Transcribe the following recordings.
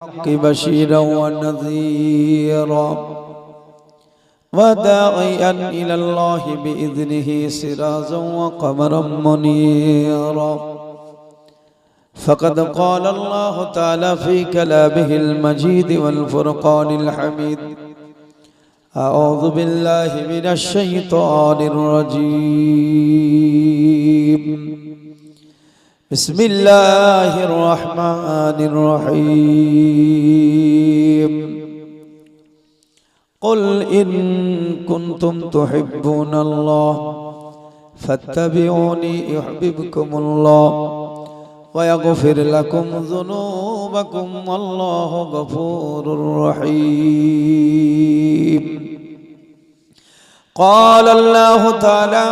بشيرا ونذيرا وداعيا إلى الله بإذنه سراجا وقمرا منيرا. فقد قال الله تعالى في كلامه المجيد والفرقان الحميد: أعوذ بالله من الشيطان الرجيم. بسم الله الرحمن الرحيم. قل إن كنتم تحبون الله فاتبعوني يحببكم الله ويغفر لكم ذنوبكم والله غفور رحيم. قال الله تعالى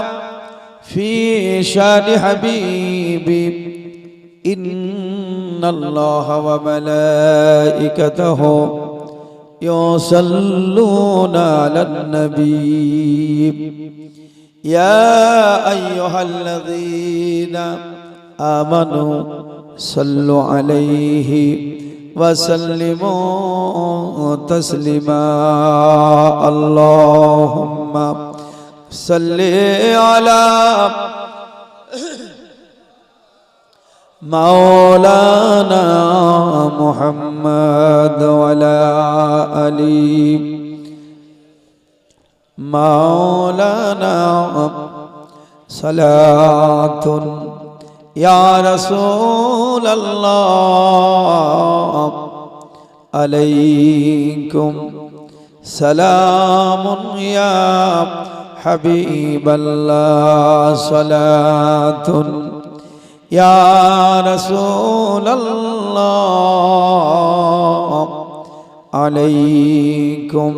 في شان حبيبي: إن الله وملائكته يصلون على النبي يا أيها الذين آمنوا صلوا عليه وسلموا تسليما. اللهم صل على مولانا محمد وعلى آل مولانا. صلاة يا رسول الله عليكم سلام يا حبيب الله. صلاة يا رسول الله عليكم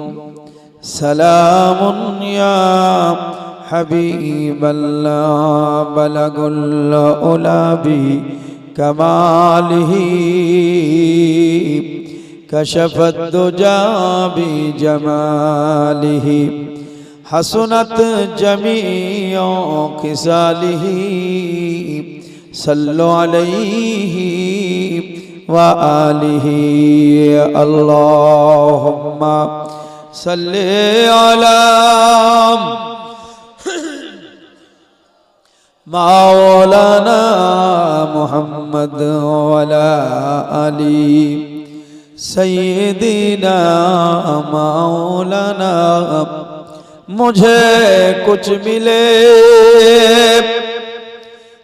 سلام يا حبيب الله. بلغ العلا بكماله كشف الدجى بجماله حسنت جميع خصاله. صلوا عليه وآله. اللهم صل على مولانا محمد وعلى آل سيدنا مولانا. मुझे कुछ मिले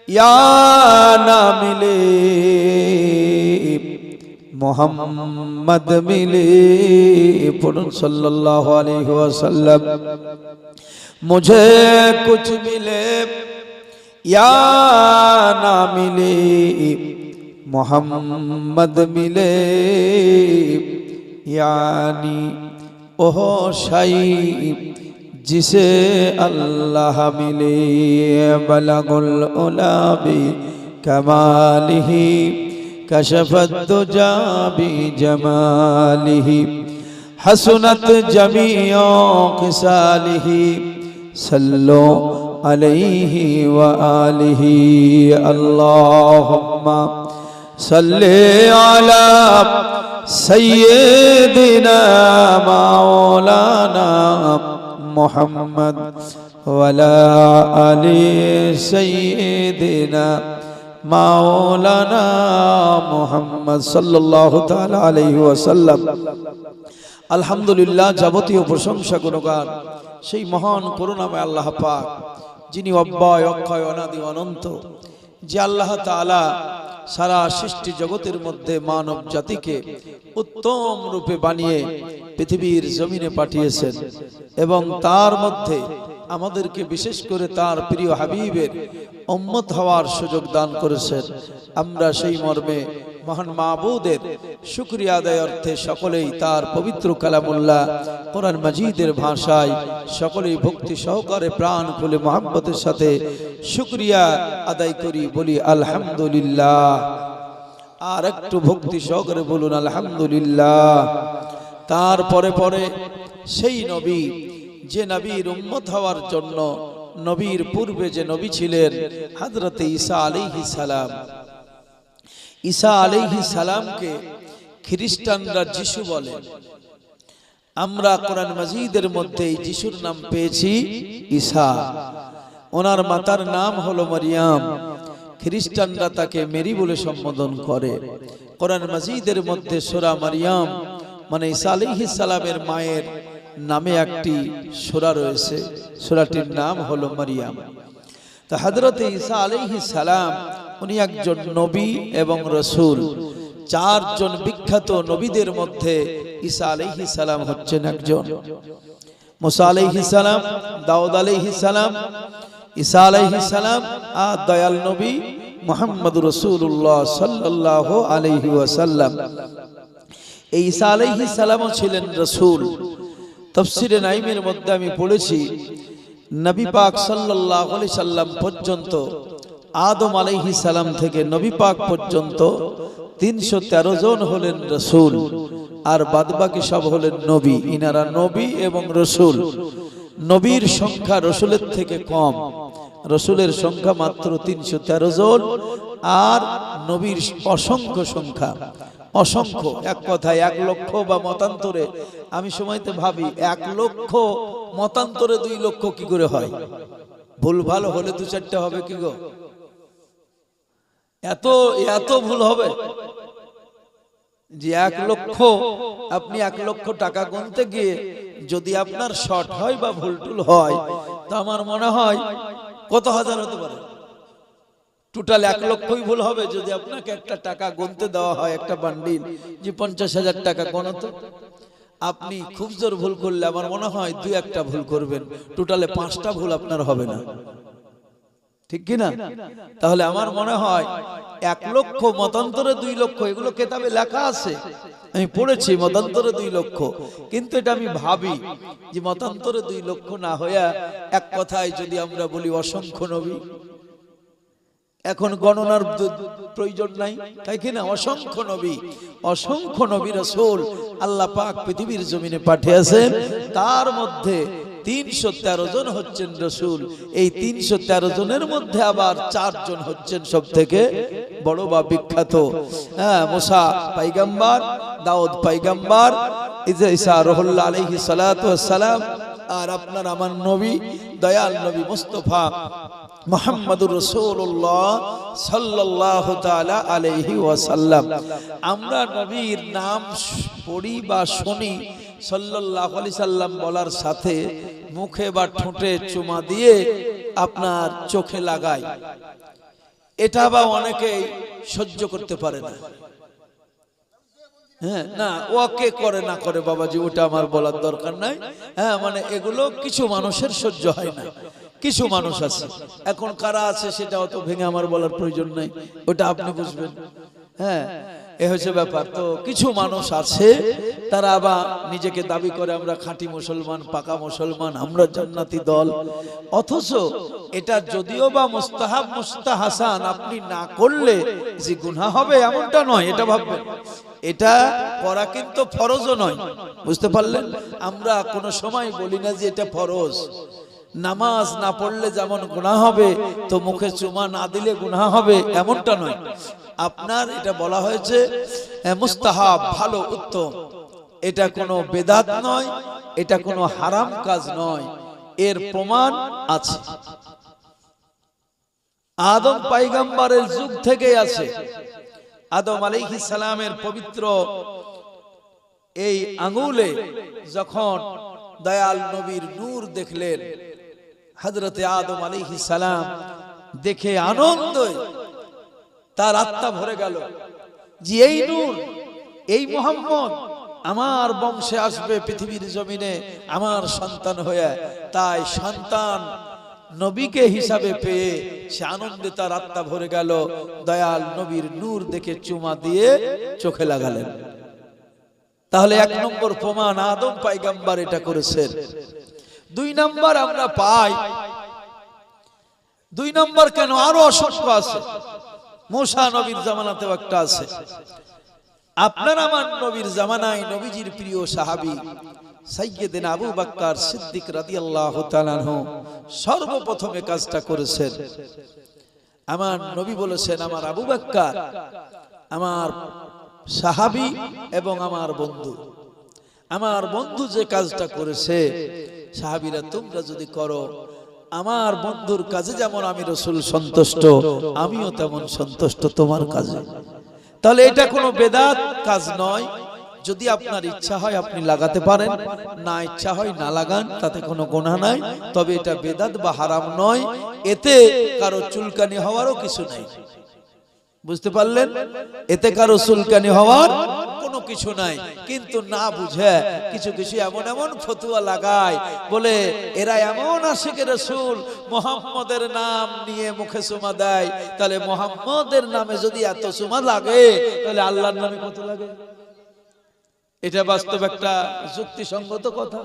या ना मिले, मोहम्मद मिले सल्लल्लाहु अलैहि वसल्लम. मुझे कुछ मिले या ना मिले, मोहम्मद मिले. यानी ओह शाही जिसे अल्लाह मिले. बलगुल उला बि कमालिही कशफत दुजा बि जमालिही हसनत जमीओ खिसालिही. सल्लो अलैहि व आलिही. अल्लाहुम्मा सल्ली अला सय्यिदिना मौलाना मुहम्मद वला आलि सय्यिदिना मौलाना मुहम्मद सल्लल्लाहु ताआला अलैहि वसल्लम. আলহামদুলিল্লাহ, যাবতীয় প্রশংসা গুণগান সেই মহান করুণাময় আল্লাহ পাক, যিনি অব্যয় অক্ষয় অনাদি অনন্ত, যে আল্লাহ তাআলা সারা সৃষ্টি জগতের মধ্যে মানব জাতিকে উত্তম রূপে বানিয়ে পৃথিবীর জমিনে পাঠিয়েছেন এবং তার মধ্যে আমাদেরকে বিশেষ করে তার প্রিয় হাবিবের উম্মত হওয়ার সুযোগ দান করেছেন। আমরা সেই মর্মে মহান মাবুদের শুকরিয়া আদায় অর্থে সকলেই তার পবিত্র কালামুল্লাহ কোরআন মাজিদের ভাষায় সকলেই ভক্তি সহকারে প্রাণ খুলে মহব্বতের সাথে শুকরিয়া আদায় করি, বলি আলহামদুলিল্লাহ। আর একটু ভক্তি সহকারে বলুন আলহামদুলিল্লাহ। তারপরে পরে সেই নবী, যে নবীর উম্মত হওয়ার জন্য নবীর পূর্বে যে নবী ছিলেন হযরত ঈসা আলাইহিস সালাম, ঈসা আলাইহিস সালামকে খ্রিস্টানরা যিশু বলে, আমরা কোরআন মাজিদের মধ্যে যিশুর নাম পেয়েছি ঈসা। ওনার মাতার নাম হলো মারিয়াম। খ্রিস্টানরা তাকে মেরি বলে সম্বোধন করে। কোরআন মাজিদের মধ্যে সূরা মারিয়াম মানে ঈসা আলাইহিস সালামের মায়ের নামে একটি সূরা রয়েছে, সূরাটির নাম হলো মারিয়াম। তো হযরত ঈসা আলাইহিস সালাম উনি একজন নবী এবং রাসূল। চারজন বিখ্যাত নবীদের মধ্যে ঈসা আলাইহিস সালাম হচ্ছেন একজন। মুসা আলাইহিস সালাম, দাউদ আলাইহিস সালাম, ঈসা আলাইহিস সালাম আর দয়াল নবী মুহাম্মদুর রাসূলুল্লাহ সাল্লাল্লাহু আলাইহি ওয়াসাল্লাম। এই ঈসা আলাইহিস সালামও ছিলেন রাসূল। তাফসীরে নাঈমের মধ্যে আমি পড়েছি নবী পাক সাল্লাল্লাহু আলাইহি সাল্লাম পর্যন্ত, আদম আলাইহিস সালাম থেকে নবী পাক পর্যন্ত 313 জন হলেন রাসূল, আর বাদবাকি সব হলেন নবী। ইনারা নবী এবং রাসূল। নবীর সংখ্যা রাসূলের থেকে কম, রাসূলের সংখ্যা মাত্র 313 জন, আর নবীর অসংখ্য সংখ্যা, অসংখ্য। এক কথায় 1 লক্ষ বা মতান্তরে, আমি সময়তে ভাবি 1 লক্ষ মতান্তরে 2 লক্ষ কি করে হয়? ভুল ভালো হলে 2-4টা হবে কি গো? এত এত ভুল হবে যে 1 লক্ষ, আপনি 1 লক্ষ টাকা গুনতে গিয়ে যদি আপনার শর্ট হয় বা ভুল টুল হয়, তো আমার মনে হয় কত হাজার হতে পারে? টোটাল 1 লক্ষই ভুল হবে যদি আপনাকে একটা টাকা গুনতে দেওয়া হয়, একটা বান্ডিল যে 50,000 টাকা গণতো। আপনি খুব জোর ভুল করলে আমার মনে হয় 2-1টা ভুল করবেন, টোটালে 5টা ভুল আপনার হবে না, ঠিক কিনা? তাহলে আমার মনে হয় 1 লক্ষ মতান্তরে 2 লক্ষ, এগুলো কিতাবে লেখা আছে, আমি পড়েছি মতান্তরে 2 লক্ষ। কিন্তু এটা আমি ভাবি যে মতান্তরে 2 লক্ষ না হইয়া এক কথায় যদি আমরা বলি অসংখ্য নবী, এখন গণনার প্রয়োজন নাই, তাই কিনা? অসংখ্য নবী, অসংখ্য নবী রাসূল আল্লাহ পাক পৃথিবীর জমিনে পাঠিয়েছেন। তার মধ্যে 313 জন হচ্ছেন রাসূল। এই 313 জনের মধ্যে আবার 4 জন হচ্ছেন সব থেকে বড় বা বিখ্যাত। মুসা পয়গম্বর, দাউদ পয়গম্বর, ঈসা রুহুল্লাহ আলাইহিস সালাতু ওয়াস সালাম, আর আপনার আমার নবী দয়াল নবী মুস্তাফা মুহাম্মদুর রাসূলুল্লাহ সাল্লাল্লাহু তাআলা আলাইহি ওয়াসাল্লাম। আমরা নবীর নাম পড়ি বা শুনি সাল্লাল্লাহু আলাইহি সাল্লাম বলার সাথে মুখে বা ঠোঁটে চুমা দিয়ে আপনার চোখে লাগাই, এটা বা অনেকেই সহ্য করতে পারে না। হ্যাঁ, না ওকে করে না করে বাবাজি, ওটা আমার বলার দরকার নাই। হ্যাঁ, মানে এগুলো কিছু মানুষের সহ্য হয় না, কিছু মানুষ আছে। এখন কারা আছে সেটা অত ভেঙে আমার বলার প্রয়োজন নাই, ওটা আপনি বুঝবেন। হ্যাঁ, এ হচ্ছে ব্যাপার। তো কিছু মানুষ আছে তারা আবার নিজেকে দাবি করে আমরা খাঁটি মুসলমান, পাকা মুসলমান, আমরা জান্নাতি দল। অথচ এটা যদিও বা মুস্তাহাব, মুস্তাহাসান, আপনি না করলে যে গুনাহ হবে এমনটা নয়, এটা ভাববেন। এটা করা কিন্তু ফরজও নয়, বুঝতে পারলেন? আমরা কোনো সময় বলি না যে এটা ফরজ। নামাজ না পড়লে যেমন গুনাহ হবে, তো মুখে চুমা না দিলে গুনাহ হবে এমনটা নয়। আপনার এটা বলা হয়েছে মুস্তাহাব, ভালো, উত্তম। এটা কোনো বেদাত নয়, এটা কোনো হারাম কাজ নয়, এর প্রমাণ আছে। আদম পয়গম্বরের যুগ থেকেই আছে। আদম আলাইহিস সালামের পবিত্র এই আঙ্গুলে যখন দয়াল নবীর নূর দেখলেন, হযরতে আদম আলাইহিস সালাম দেখে আনন্দে তার আত্মা ভরে গেল যে এই নূর, এই মুহাম্মদ আমার বংশে আসবে পৃথিবীর জমিনে আমার সন্তান হয়ে। তাই সন্তান নবীকে হিসাবে পেয়ে সে আনন্দে তার আত্মা ভরে গেল। দয়াল নবীর নূর দেখে চুমা দিয়ে চোখে লাগালেন। তাহলে 1 নম্বর প্রমাণ আদম পয়গম্বর এটা করেছেন। 2 নম্বর আমরা পাই, 2 নম্বর কেন, আরো অসংখ্য আছে। মুসা নবীর জামানাতেও একটা আছে। আপনার আমার নবীর জামানায় নবীজির প্রিয় সাহাবী সাইয়্যিদনা আবু বকর সিদ্দিক রাদিয়াল্লাহু তাআলা আনহু সর্বপ্রথমে কাজটা করেছেন। আমার নবী বলেছেন, আমার আবু বকর আমার সাহাবী এবং আমার বন্ধু যে কাজটা করেছে, সাহাবীরা তোমরা যদি করো, আমার বন্ধুর কাজে যেমন আমি রাসূল সন্তুষ্ট, আমিও তেমন সন্তুষ্ট তোমার কাজে। তাহলে এটা কোনো বেদাত কাজ নয়। যদি আপনার ইচ্ছা হয় আপনি লাগাতে পারেন, না ইচ্ছা হয় না লাগান, তাতে কোনো গুনাহ নাই। তবে এটা বেদাত বা হারাম নয়, এতে কারো চুলকানি হওয়ারও কিছু নাই। বুঝতে পারলেন? এতে কারো চুলকানি হওয়ার কোনো কিছু নাই। কিন্তু না বুঝে কিছু কিছু এমন এমন ফতুয়া লাগায়, বলে এরা এমন আশিকে রাসূল, মুহাম্মদের নাম নিয়ে মুখে চুমা দেয়। তাহলে মুহাম্মদের নামে যদি এত চুমা লাগে, তাহলে আল্লাহর নামে কত লাগে? এটা বাস্তব একটা যুক্তিসঙ্গত কথা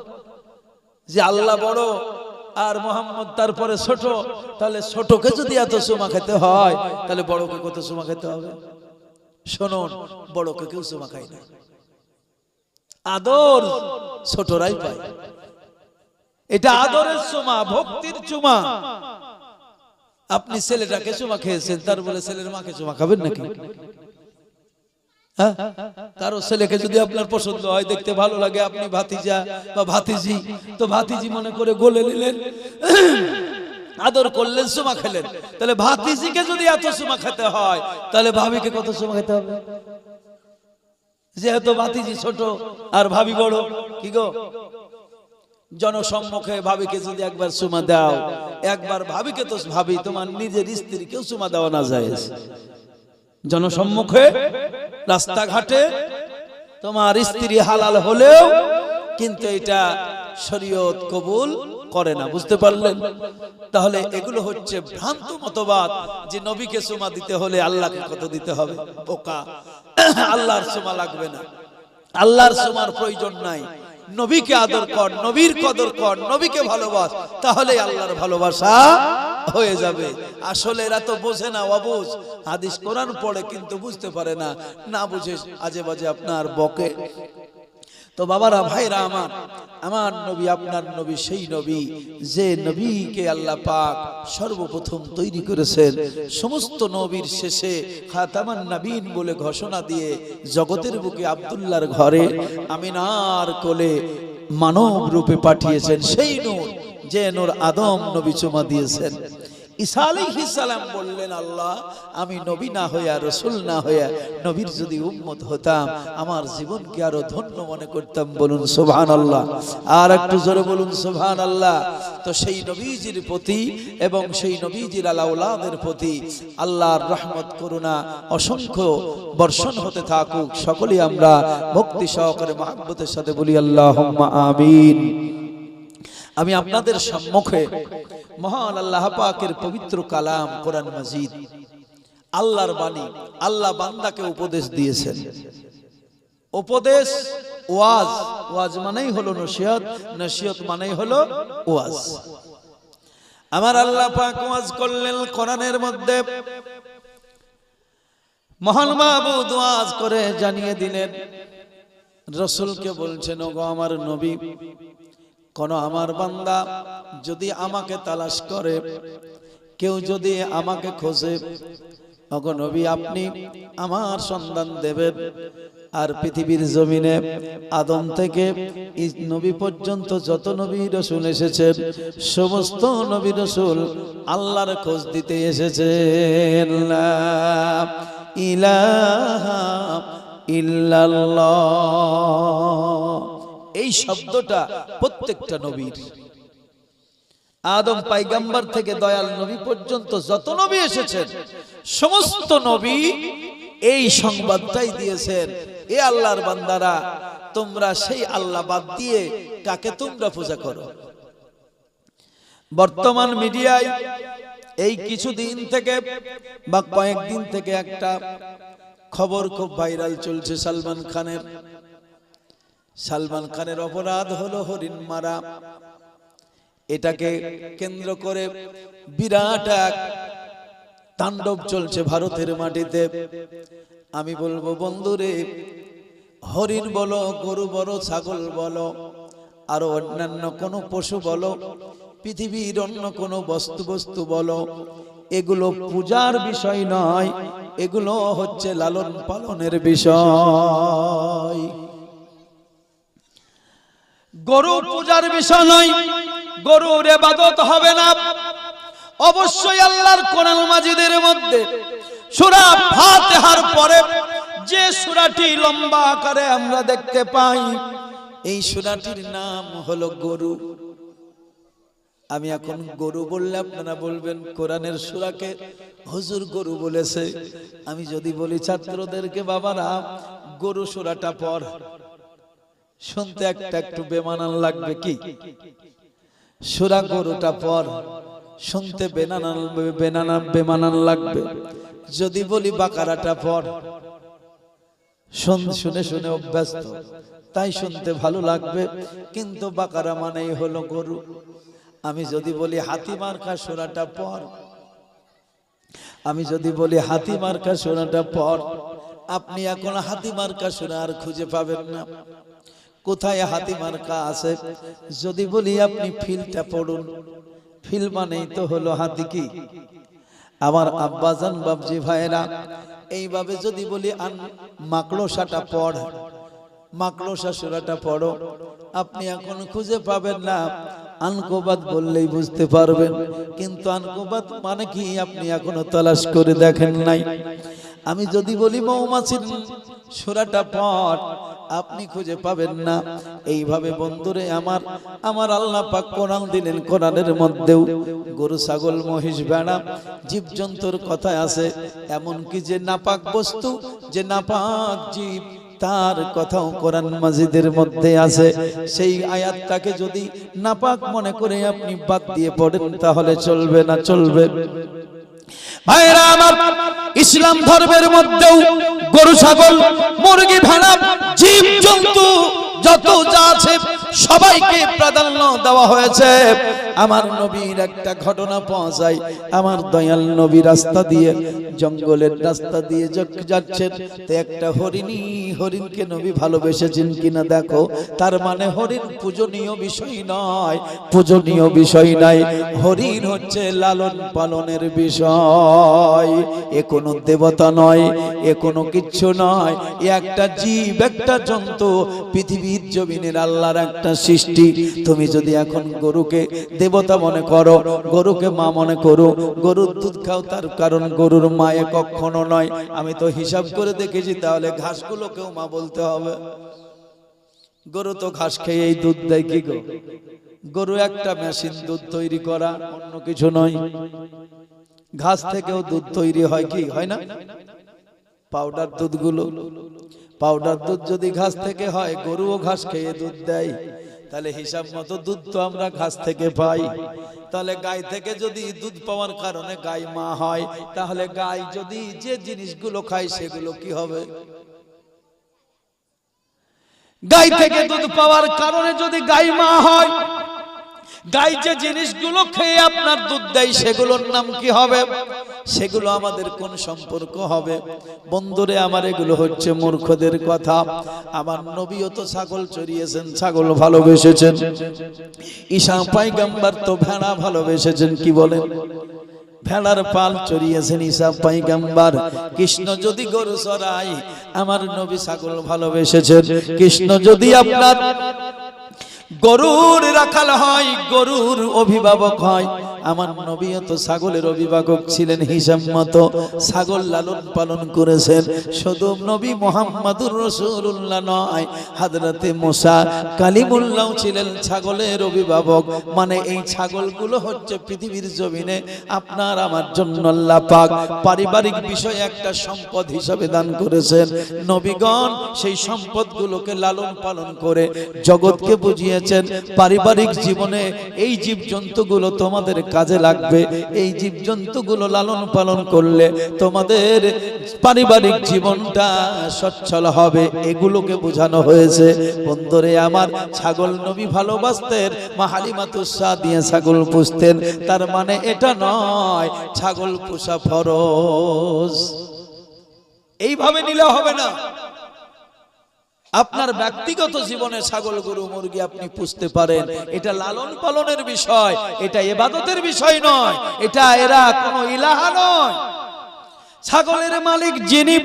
যে আল্লাহ বড় আর মুহাম্মদ তারপরে ছোট। তাহলে ছোটকে যদি এত চুমা খেতে হয়, তাহলে বড়কে কত চুমা খেতে হবে? শুনুন, বড়কে কেউ চুমা খায় না, আদর ছোটরাই পায়। এটা আদরের চুমা, ভক্তির চুমা। আপনি ছেলেটাকে চুমা খেয়েছেন, তার বলে ছেলের মাকে চুমা খাবেন নাকি? কারো ছেলেকে যদি আপনার পছন্দ হয়, দেখতে ভালো লাগে, আপনি ভাতিজা বা ভাতিজি, তো ভাতিজি মনে করে গোলে নিলেন, আদর করলেন, চুমা খেলেন। তাহলে ভাতিজিকে যদি এত চুমা খেতে হয়, তাহলে ভাবিকে কত চুমা খেতে হবে? যেহেতু ভাতিজি ছোট আর ভাবি বড়, কি গো, জনসম্মুখে ভাবিকে যদি একবার চুমা দাও, একবার ভাবিকে, তো ভাবি তোমার নিজের স্ত্রীকেও চুমা দেওয়া না যায়। জনসম্মুখে রাস্তাঘাটে তোমার স্ত্রী হালাল হলেও কিন্তু এটা শরীয়ত কবুল করে না। বুঝতে পারলেন? তাহলে এগুলো হচ্ছে ভ্রান্ত মতবাদ যে নবীকে চুমা দিতে হলে আল্লাহকে কত দিতে হবে। বোকা, আল্লাহর চুমা লাগবে না, আল্লাহর চুমার প্রয়োজন নাই। নবীকে আদর কর, নবীর কদর কর, নবীকে ভালোবাস, তাহলে আল্লাহর ভালোবাসা হয়ে যাবে। আসলে এরা তো বোঝে না, অবুঝ। হাদিস কোরআন পড়ে কিন্তু বুঝতে পারে না, না বুঝে আজে বাজে আপনার বকে। তো বাবারা, ভাইরা আমার নবী, আপনার নবী সেই নবী যে নবীকে আল্লাহ পাক সর্বপ্রথম তৈরি করেছেন। সমস্ত নবীর শেষে খাতামান নবীন বলে ঘোষণা দিয়ে জগতের বুকে আব্দুল্লাহর ঘরে আমিনার কোলে মানব রূপে পাঠিয়েছেন সেই নূর, যে নূর আদম নবী চুমা দিয়েছেন। ঈসা আলাইহিস সালাম বললেন, আল্লাহ, আমি নবী না হইয়া, রাসূল না হইয়া, নবীর যদি উম্মত হতাম, আমার জীবনকে আরো ধন্য মনে করতাম। বলুন সুবহানাল্লাহ, আর একটু জোরে বলুন সুবহানাল্লাহ। তো সেই নবীজির প্রতি এবং সেই নবীজির আলাউলাদের প্রতি আল্লাহর রহমত, করুণা অসংখ্য বর্ষণ হতে থাকুক। সকলেই আমরা ভক্তি সহকারে মহব্বতের সাথে বলি আল্লাহুম্মা আমিন। আমি আপনাদের সম্মুখে মহান আল্লাহ পাকের পবিত্র কালাম কোরআন মাজিদ, আল্লাহর বাণী, আল্লাহ বান্দাকে উপদেশ দিয়েছেন। উপদেশ, ওয়াজ, ওয়াজ মানেই হলো নসিহত, নসিহত মানেই হলো ওয়াজ। আমার আল্লাহ পাক ওয়াজ করলেন কোরআনের মধ্যে। মহান মাবুদ ওয়াজ করে জানিয়ে দিলেন, রাসূলকে বলছেন, ওগো আমার নবী, কোন আমার বান্দা যদি আমাকে তালাশ করে, কেউ যদি আমাকে খোঁজে, ওগো নবী আপনি আমার সন্ধান দেবেন। আর পৃথিবীর জমিনে আদম থেকে নবী পর্যন্ত যত নবী রাসূল এসেছেন, সমস্ত নবী রাসূল আল্লাহর খোঁজ দিতে এসেছেন। লা ইলাহা ইল্লাল্লাহ, এই শব্দটা প্রত্যেকটা নবীর, আদম পয়গম্বর থেকে দয়াল নবী পর্যন্ত যত নবী এসেছেন, সমস্ত নবী এই সংবাদটাই দিয়েছেন, এ আল্লাহর বান্দারা, তোমরা সেই আল্লাহ বাদ দিয়ে কাকে তোমরা পূজা করো। বর্তমান মিডিয়ায় এই কিছুদিন থেকে বা কয়েকদিন থেকে একটা খবর খুব ভাইরাল চলছে সালমান খানের অপরাধ হলো হরিণ মারা। এটাকে কেন্দ্র করে বিরাট এক তাণ্ডব চলছে ভারতের মাটিতে। আমি বলবো বন্ধুরে, হরিণ বলো, গরু বলো, ছাগল বলো, আরো অন্যান্য কোনো পশু বলো, পৃথিবীর অন্য কোনো বস্তু বলো, এগুলো পূজার বিষয় নয়, এগুলো হচ্ছে লালন পালনের বিষয়। গরু পূজার বিষয় নয়, গরুর ইবাদত হবে না। অবশ্যই আল্লাহর কোরআন মাজিদের মধ্যে সূরা ফাতিহার পরে যে সূরাটি লম্বা আকারে আমরা দেখতে পাই, এই সূরাটির নাম হলো গরু। আমি এখন গরু বললে আপনারা বলবেন কোরআনের সূরাকে হুজুর গরু বলেছে। আমি যদি বলি ছাত্রদেরকে, বাবারা গরু সূরাটা পড়, শুনতে একটু বেমানান লাগবে কি? সূরা গরুটা পড়, শুনতে বেমানান লাগবে। যদি বলি বাকারাটা পড়, শুনে শুনে অভ্যস্ত, তাই শুনতে ভালো লাগবে, কিন্তু বাকারা মানেই হলো গরু। আমি যদি বলি হাতি মার্কা সূরাটা পড়, আমি যদি বলি হাতি মার্কা সূরাটা পড়, আপনি এখন হাতি মার্কা সূরা আর খুঁজে পাবেন না। কোথায় হাতি মার্কা আছে? যদি বলি আপনি ফিলটা পড়ুন, ফিল মানেই তো হলো হাতি। কি আমার আব্বাজান বাবজি ভাইরা, এইভাবে যদি বলি মাকড়সাটা পড়, মাকড়সা সূরাটা পড়ো, আপনি এখন খুঁজে পাবেন না। আনকোবাদ বললেই বুঝতে পারবেন, কিন্তু আনকোবাদ মানে কি আপনি এখনো তালাশ করে দেখেন নাই। আমি যদি বলি মৌমাছির সূরাটা পড়, আপনি খুঁজে পাবেন না। এইভাবে বন্ধুরে আমার আল্লাহ পাক কোরআন দিলেন, কোরআনের মধ্যেও গরু ছাগল মহিষ ভেড়া জীবজন্তুর কথা আছে। এমন কি যে নাপাক বস্তু, যে নাপাক জীব, তার কথাও কোরআন মাজিদের মধ্যে আছে। সেই আয়াতটাকে যদি নাপাক মনে করে আপনি বাদ দিয়ে পড়েন, তাহলে চলবে না, চলবে। ভাইরা আমার, ইসলাম ধর্মের মধ্যেও গরু ছাগল মুরগি ভেড়া জীব জন্তু যত যা আছে সবাইকে প্রাধান্য দেওয়া হয়েছে। আমার নবীর একটা ঘটনা পাওয়া যায়। আমার দয়াল নবী রাস্তা দিয়ে, জঙ্গলের রাস্তা দিয়ে যাচ্ছেন, তো একটা হরিণকে নবী ভালোবেসেছেন কিনা দেখো। তার মানে হরিণ পূজনীয় বিষয় নয়, পূজনীয় বিষয় নাই। হরিণ হচ্ছে লালন পালনের বিষয়। এ কোনো দেবতা নয়, এ কোনো কিচ্ছু নয়। এ একটা জীব, একটা জন্তু, পৃথিবীর জমিনের আল্লাহর একটা সৃষ্টি। তুমি যদি এখন গরুকে দেবতা মনে করো, গরুকে মা মনে করো, গরুর দুধ খাও, তার কারণ গরুর মায়ে কখনো নয়। আমি তো হিসাব করে দেখেছি, তাহলে ঘাসগুলোকেও মা বলতে হবে। গরু তো ঘাস খেয়ে এই দুধ দেয় কি গো? গরু একটা মেশিন, দুধ তৈরি করা, অন্য কিছু নয়। ঘাস থেকেও দুধ তৈরি হয়, কি হয় না? পাউডার দুধগুলো, পাউডার দুধ যদি ঘাস থেকে হয়, গরুও ঘাস খেয়ে দুধ দেয়, তাহলে হিসাব মতো দুধ তো আমরা ঘাস থেকে পাই। তাহলে গাই থেকে যদি দুধ পাওয়ার কারণে গাই মা হয়, তাহলে গাই যদি যে জিনিসগুলো খায় সেগুলো কি হবে? গাই থেকে দুধ পাওয়ার কারণে যদি গাই মা হয়, গাই যে জিনিসগুলো খেয়ে আপনার দুধ দেয় সেগুলোর নাম কি হবে? সেগুলো আমাদের কোন সম্পর্ক হবে? বন্ধুরে আমার, এগুলো হচ্ছে মূর্খদের কথা। আমার নবীও তো ছাগল চড়িয়েছেন, ছাগল ভালোবেসেছেন। ঈসা পয়গম্বর তো ভেড়া ভালোবেসেছেন, কি বলেন? ভেড়ার পাল চড়িয়েছেন ঈসা পয়গম্বর। কৃষ্ণ যদি গরু চড়ায়, আমার নবী ছাগল ভালোবেসেছেন। কৃষ্ণ যদি আপনার গরুর রাখাল হয়, গরুর অভিভাবক হয়, আমার নবীও তো ছাগলের অভিভাবক ছিলেন। হিসাব মতো ছাগল লালন পালন করেছেন। শুধু নবী মুহাম্মদুর রাসূলুল্লাহ নয়, হযরতে মুসা কালিমুল্লাহ ছিলেন ছাগলের অভিভাবক। মানে এই ছাগলগুলো হচ্ছে পৃথিবীর জমিনে আপনার আমার জন্য আল্লাহ পাক পারিবারিক বিষয়ে একটা সম্পদ হিসাবে দান করেছেন। নবীগণ সেই সম্পদগুলোকে লালন পালন করে জগৎকে বুঝিয়েছেন, পারিবারিক জীবনে এই জীবজন্তুগুলো তোমাদের কাজে লাগবে। এই জীবজন্তুগুলো লালন পালন করলে তোমাদের পারিবারিক জীবনটা সচ্ছল হবে, এগুলোকে বোঝানো হয়েছে। বন্ধুরে আমার, ছাগল নবী ভালোবাসতেন, মা হালিমাতুস সাদিয়া ছাগল পুষতেন। তার মানে এটা নয় ছাগল পোষা ফরজ। এইভাবে নিলে হবে না। আপনার ব্যক্তিগত জীবনে ছাগল গরু মুরগি আপনি পুষতে পারেন, এটা লালন পালনের বিষয়, এটা ইবাদতের বিষয় নয়, এটা এরা কোনো ইলাহা নয়। ছাগলের মালিক যিনি,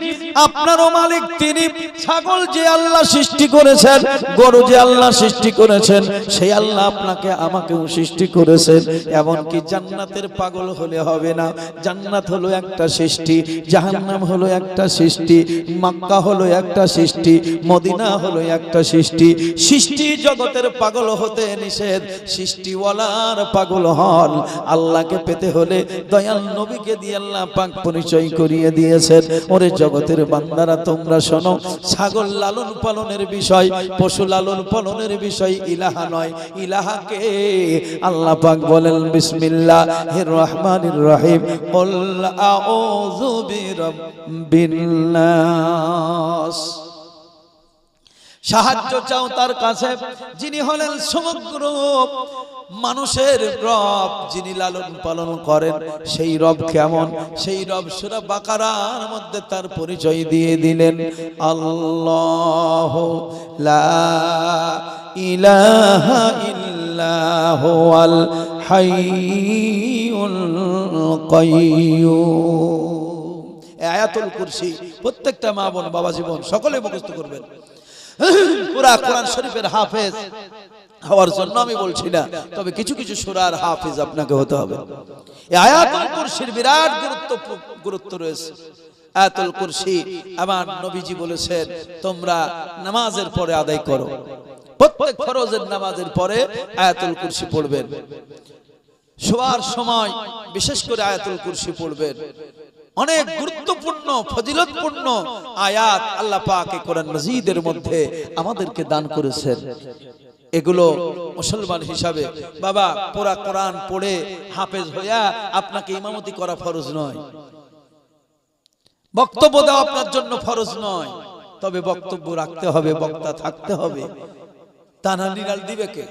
আপনারও মালিক তিনি। ছাগল যে আল্লাহ সৃষ্টি করেছেন, গরু যে আল্লাহ সৃষ্টি করেছেন, সেই আল্লাহ আপনাকে আমাকেও সৃষ্টি করেছেন। এমনকি জান্নাতের পাগল হলে হবে না। জান্নাত হলো একটা সৃষ্টি, জাহান্নাম হলো একটা সৃষ্টি, মক্কা হলো একটা সৃষ্টি, মদিনা হলো একটা সৃষ্টি। সৃষ্টি জগতের পাগল হতে নিষেধ, সৃষ্টিওয়ালার পাগল হন। আল্লাহকে পেতে হলে দয়াল নবীকে দিয়ে আল্লাহ পাক পরিচয় করিয়ে দিয়েছেন। ওরে জগতের বান্দারা তোমরা শোনো, ছাগল লালন পালনের বিষয়, পশু লালন পালনের বিষয় ইলাহা নয়। ইলাহাকে আল্লাহ পাক বলেন বিসমিল্লাহির রহমানির রহিম, কুল আউযু বিরাব্বিন নাস। সাহায্য চাও তার কাছে, যিনি হলেন সমগ্র মানুষের রব, যিনি লালন পালন করেন। সেই রব কেমন? সেই রব সূরা বাকারার মধ্যে তার পরিচয় দিয়ে দিলেন, আল্লাহু লা ইলাহা ইল্লা হুয়াল হাইয়ুল কাইয়্যুম। আয়াতুল কুরসি প্রত্যেকটা মা বোন বাবা জীবন সকলে মুখস্থ করবেন। পুরা কোরআন শরীফের হাফেজ হওয়ার জন্য আমি বলছি না, তবে কিছু কিছু সূরার হাফেজ আপনাকে হতে হবে। এই আয়াতুল কুরসির বিরাট গুরুত্ব রয়েছে। আয়াতুল কুরসি আমার নবীজি বলেছেন, তোমরা নামাজের পরে আদায় করো, প্রত্যেক ফরজের নামাজের পরে আয়াতুল কুরসি পড়বেন। শোয়ার সময় বিশেষ করে আয়াতুল কুরসি পড়বেন। অনেক গুরুত্বপূর্ণ ফজিলতপূর্ণ আয়াত আল্লাহ পাক কোরআন মাজিদের মধ্যে আমাদেরকে দান করেছেন। এগুলো মুসলমান হিসাবে বাবা পুরা কোরআন পড়ে হাফেজ হইয়া আপনাকে ইমামতি করা ফরজ নয়, বক্তব্য দেওয়া আপনার জন্য ফরজ নয়, তবে বক্তব্য রাখতে হবে, বক্তা থাকতে হবে। তা না নিরাল দিবে কে?